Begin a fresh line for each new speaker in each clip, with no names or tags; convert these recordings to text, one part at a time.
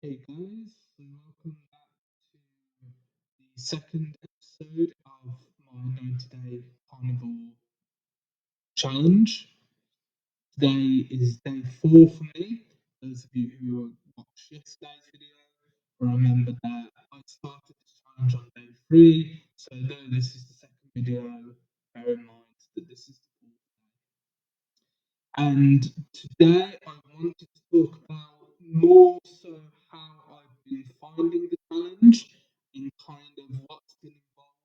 Hey guys, so welcome back to the second episode of my 90-day carnivore challenge. Today is day 4 for me. Those of you who watched yesterday's video will remember that I started this challenge on day 3. So though this is the second video, bear in mind that this is the fourth day. And today I wanted to talk about more so how I've been finding the challenge and kind of what's been involved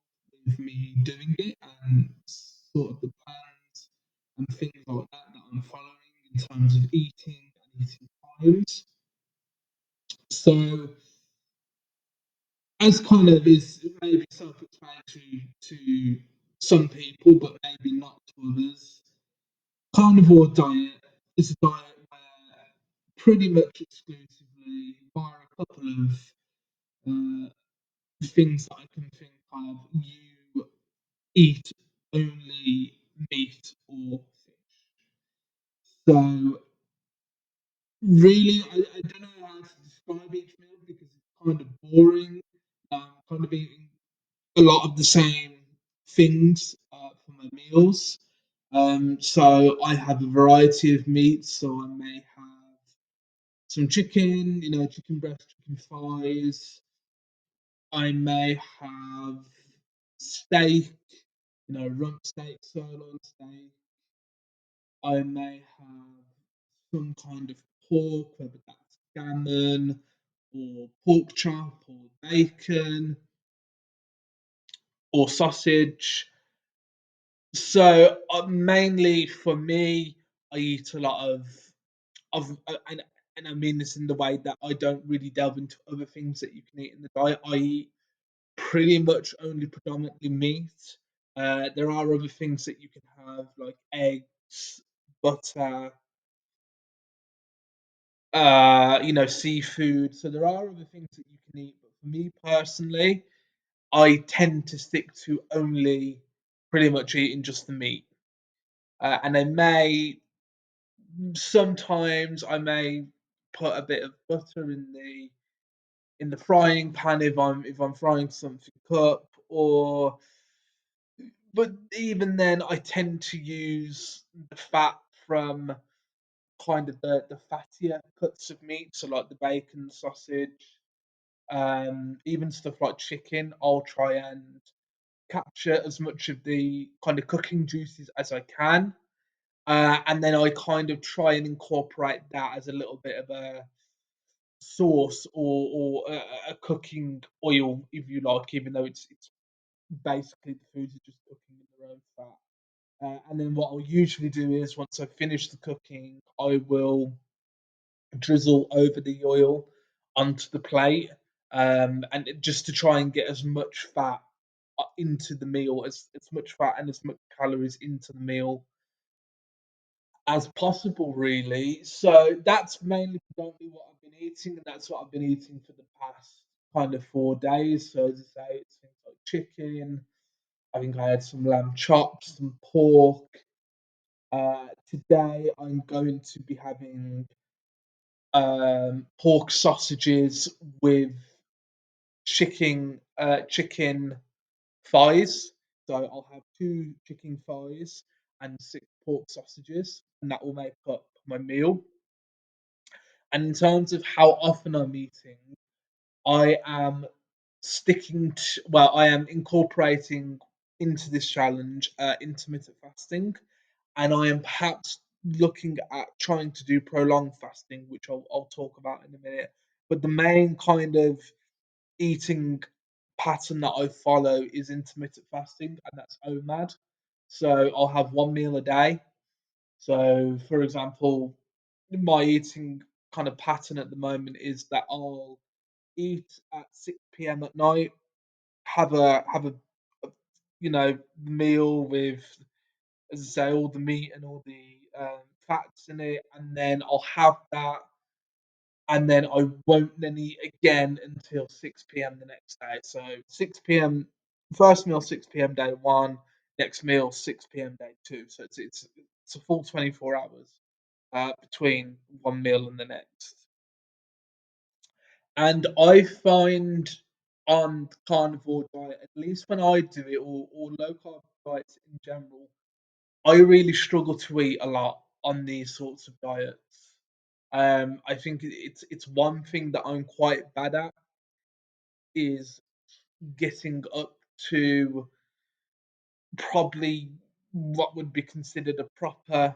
with me doing it and sort of the plans and things like that I'm following in terms of eating and eating times. So, as kind of is maybe self explanatory to some people, but maybe not to others, carnivore diet is a diet where pretty much exclusively, bar a couple of things that I can think of, you eat only meat or fish. So really, I don't know how to describe each meal because it's kind of boring. Kind of eating a lot of the same things for my meals. So I have a variety of meats. So I may have some chicken, chicken breast, chicken thighs. I may have steak, rump steak, sirloin steak. I may have some kind of pork, whether that's salmon or pork chop or bacon or sausage. So mainly for me, I eat a lot and I mean this in the way that I don't really delve into other things that you can eat in the diet. I eat pretty much only predominantly meat. There are other things that you can have like eggs, butter, seafood. So there are other things that you can eat. But for me personally, I tend to stick to only pretty much eating just the meat. And sometimes I may put a bit of butter in the frying pan if I'm frying something up, or but even then I tend to use the fat from kind of the fattier cuts of meat, so like the bacon, sausage, even stuff like chicken. I'll try and capture as much of the kind of cooking juices as I can, and then I kind of try and incorporate that as a little bit of a sauce or a cooking oil, if you like, even though it's basically the foods are just cooking in their own fat. And then what I'll usually do is once I finish the cooking, I will drizzle over the oil onto the plate, and just to try and get as much fat into the meal, as much fat and as much calories into the meal as possible, really. So that's mainly predominantly what I've been eating, and that's what I've been eating for the past kind of 4 days. So as I say, it's things like chicken. I think I had some lamb chops, some pork. Today I'm going to be having pork sausages with chicken thighs. So I'll have 2 chicken thighs and 6 pork sausages, and that will make up my meal. And in terms of how often I'm eating, I am I am incorporating into this challenge intermittent fasting, and I am perhaps looking at trying to do prolonged fasting, which I'll talk about in a minute. But the main kind of eating pattern that I follow is intermittent fasting, and that's OMAD. So I'll have one meal a day. So, for example, my eating kind of pattern at the moment is that I'll eat at 6 p.m. at night, have a meal with, as I say, all the meat and all the fats in it, and then I'll have that, and then I won't then eat again until 6 p.m. the next day. So 6 p.m. first meal, 6 p.m. day one, next meal 6 p.m. day two. So it's a full 24 hours between one meal and the next. And I find on the carnivore diet, at least when I do it, or low carb diets in general, I really struggle to eat a lot on these sorts of diets. I think it's one thing that I'm quite bad at is getting up to probably what would be considered a proper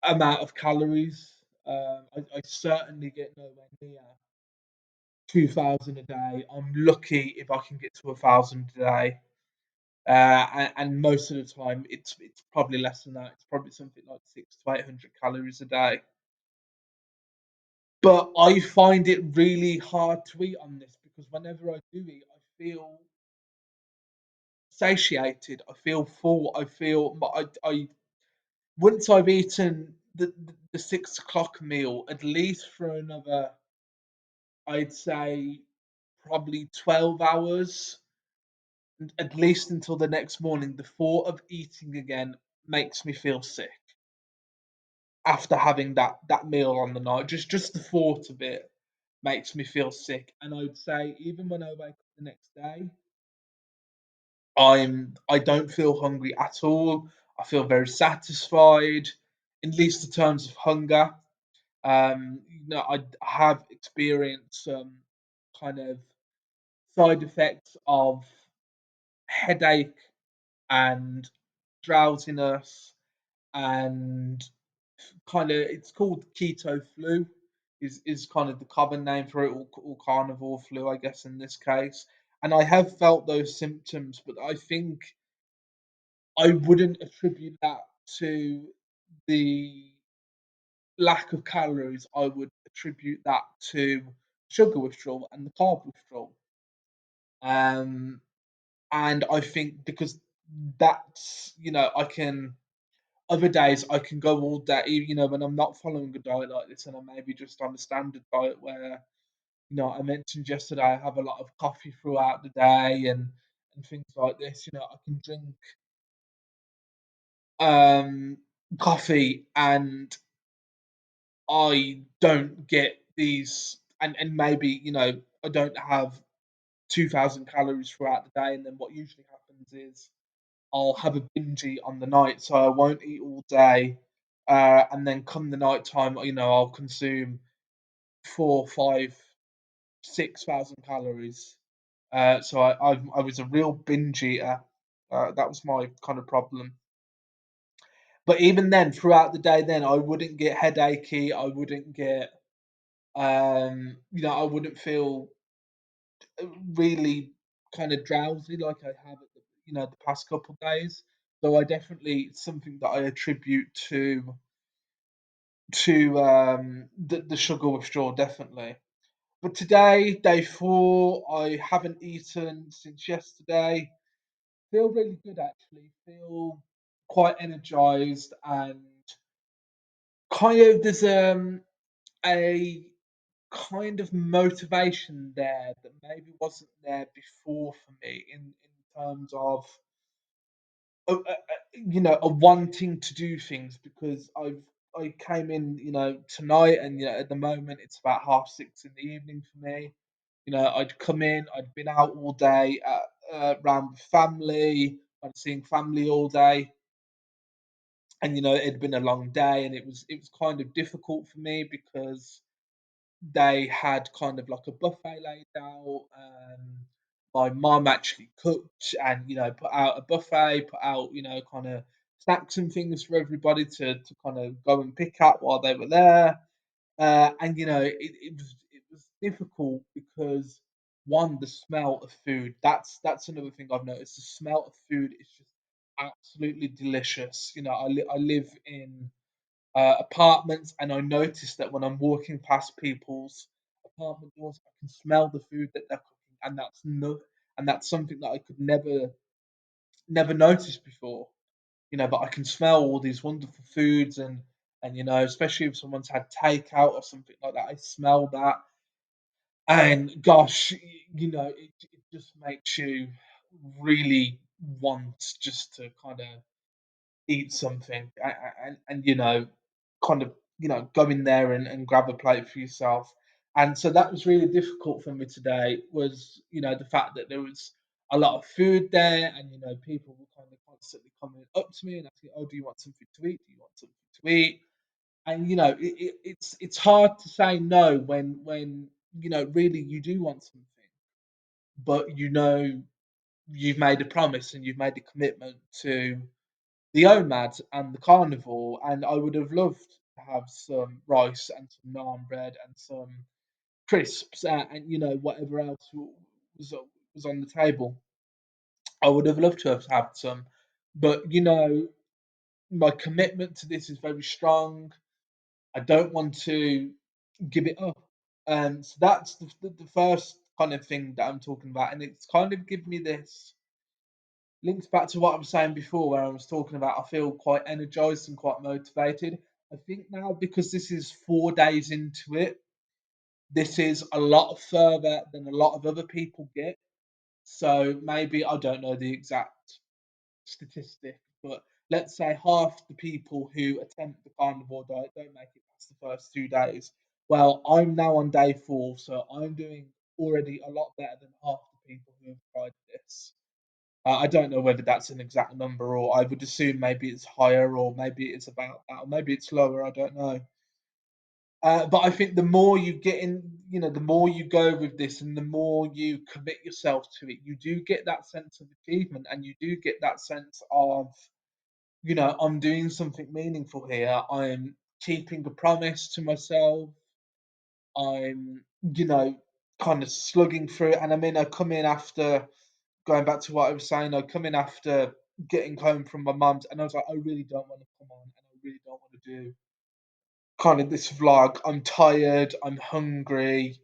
amount of calories. I certainly get nowhere near 2,000 a day. I'm lucky if I can get to 1,000 a day. And most of the time, it's probably less than that. It's probably something like 600 to 800 calories a day. But I find it really hard to eat on this because whenever I do eat, I feel satiated. I feel full. I feel, but I once I've eaten the 6 o'clock meal, at least for another, I'd say probably 12 hours, at least until the next morning, the thought of eating again makes me feel sick after having that meal on the night. Just the thought of it makes me feel sick. And I'd say even when I wake up the next day, I don't feel hungry at all. I feel very satisfied, in least in terms of hunger. I have experienced some kind of side effects of headache and drowsiness and kind of it's called keto flu is kind of the common name for it, or carnivore flu, I guess, in this case. And I have felt those symptoms, but I think I wouldn't attribute that to the lack of calories. I would attribute that to sugar withdrawal and the carb withdrawal. Um, and I think because that's, I can, other days I can go all day, when I'm not following a diet like this and I'm maybe just on a standard diet where, I mentioned yesterday I have a lot of coffee throughout the day and things like this. I can drink um coffee and I don't get these, and maybe, I don't have 2,000 calories throughout the day, and then what usually happens is I'll have a binge eat on the night, so I won't eat all day, and then come the night time, I'll consume 4, 5, 6,000 calories. So I was a real binge eater. That was my kind of problem. But even then, throughout the day, then I wouldn't get headachy. I wouldn't get, I wouldn't feel really kind of drowsy like I have at the past couple of days. So I definitely, it's something that I attribute to the sugar withdrawal, definitely. But today, day 4, I haven't eaten since yesterday. Feel really good, actually. Feel quite energized, and kind of there's a kind of motivation there that maybe wasn't there before for me, in terms of a wanting to do things, because I came in, tonight, and at the moment it's about 6:30 in the evening for me. I'd come in, I'd been out all day, around with family, I'd seen family all day, and it had been a long day, and it was kind of difficult for me because they had kind of like a buffet laid out. My mum actually cooked and put out a buffet, put out kind of snacks and things for everybody to kind of go and pick up while they were there. And it was difficult because, one, the smell of food. That's another thing I've noticed. The smell of food is just absolutely delicious. I live in apartments, and I notice that when I'm walking past people's apartment doors, I can smell the food that they're cooking, and that's something that I could never notice before. But I can smell all these wonderful foods, and especially if someone's had takeout or something like that, I smell that, and gosh, it just makes you really want just to kind of eat something, and kind of go in there and grab a plate for yourself. And so that was really difficult for me today. Was the fact that there was a lot of food there, and people were kind of constantly coming up to me and asking, "Oh, do you want something to eat? Do you want something to eat?" And it's hard to say no when really you do want something, but you've made a promise and you've made a commitment to the OMAD and the Carnivore, and I would have loved to have some rice and some naan bread and some crisps and whatever else was was on the table. I would have loved to have had some, but my commitment to this is very strong. I don't want to give it up. And so that's the first kind of thing that I'm talking about. And it's kind of given me this links back to what I was saying before, where I was talking about I feel quite energized and quite motivated. I think now because this is 4 days into it, this is a lot further than a lot of other people get. So maybe I don't know the exact statistic, but let's say half the people who attempt the carnivore diet don't make it past the first 2 days. Well, I'm now on day 4, so I'm doing already a lot better than half the people who have tried this. I don't know whether that's an exact number, or I would assume maybe it's higher, or maybe it's about that, or maybe it's lower. I don't know. But I think the more you get in, the more you go with this, and the more you commit yourself to it, you do get that sense of achievement, and you do get that sense of, I'm doing something meaningful here. I'm keeping a promise to myself. I'm, kind of slugging through it. And I mean, I come in after going back to what I was saying. I come in after getting home from my mum's, and I was like, I really don't want to come on, and I really don't want to do kind of this vlog. I'm tired. I'm hungry.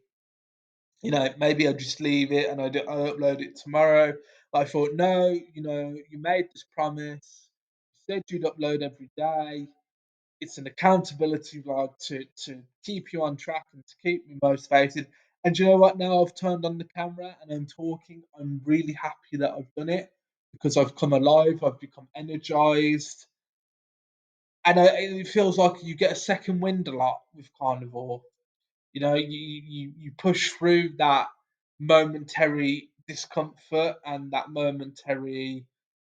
Maybe I'll just leave it and I upload it tomorrow. But I thought, no, you made this promise. You said you'd upload every day. It's an accountability vlog to keep you on track and to keep me motivated. And you know what? Now I've turned on the camera and I'm talking. I'm really happy that I've done it because I've come alive. I've become energized, and it feels like you get a second wind a lot with carnivore. You push through that momentary discomfort and that momentary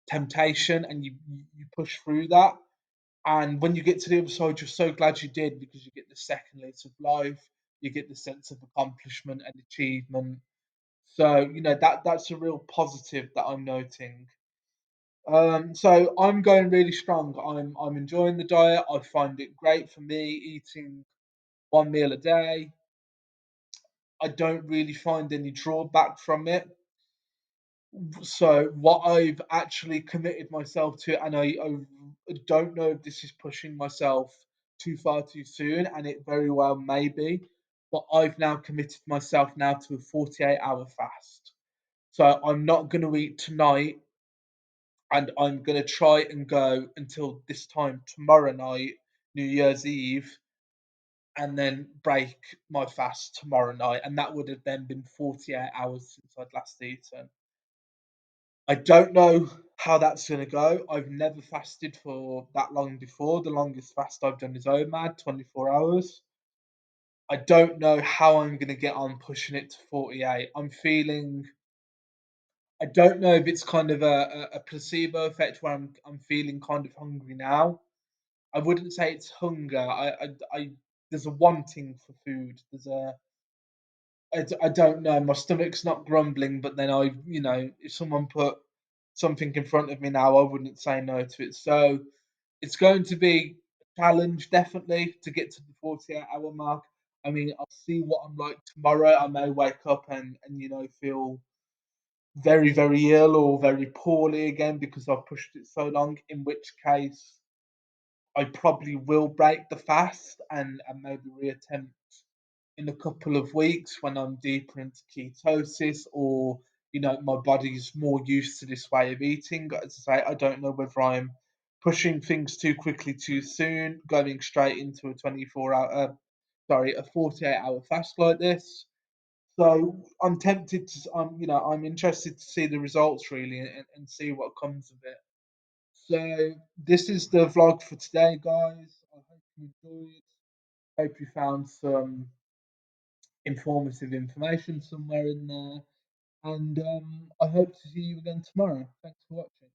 temptation, and you push through that. And when you get to the other side, you're so glad you did because you get the second lease of life, you get the sense of accomplishment and achievement. So that's a real positive that I'm noting. So I'm going really strong. I'm enjoying the diet. I find it great for me eating one meal a day. I don't really find any drawback from it. So what I've actually committed myself to, and I don't know if this is pushing myself too far too soon, and it very well may be, but I've now committed myself now to a 48-hour fast. So I'm not going to eat tonight, and I'm going to try and go until this time tomorrow night, New Year's Eve, and then break my fast tomorrow night, and that would have then been 48 hours since I'd last eaten. I don't know how that's going to go. I've never fasted for that long before. The longest fast I've done is OMAD, 24 hours. I don't know how I'm going to get on pushing it to 48. I don't know if it's kind of a placebo effect where I'm feeling kind of hungry now. I wouldn't say it's hunger. There's a wanting for food. I don't know. My stomach's not grumbling, but then if someone put something in front of me now, I wouldn't say no to it. So it's going to be a challenge, definitely, to get to the 48-hour mark. I mean, I'll see what I'm like tomorrow. I may wake up and feel very, very ill or very poorly again because I've pushed it so long, in which case I probably will break the fast and maybe reattempt in a couple of weeks when I'm deeper into ketosis, or my body's more used to this way of eating. As I say, I don't know whether I'm pushing things too quickly too soon, going straight into a a 48-hour fast like this. So I'm tempted to, I'm interested to see the results really and see what comes of it. So this is the vlog for today, guys. I hope you enjoyed. Hope you found some informative information somewhere in there. And I hope to see you again tomorrow. Thanks for watching.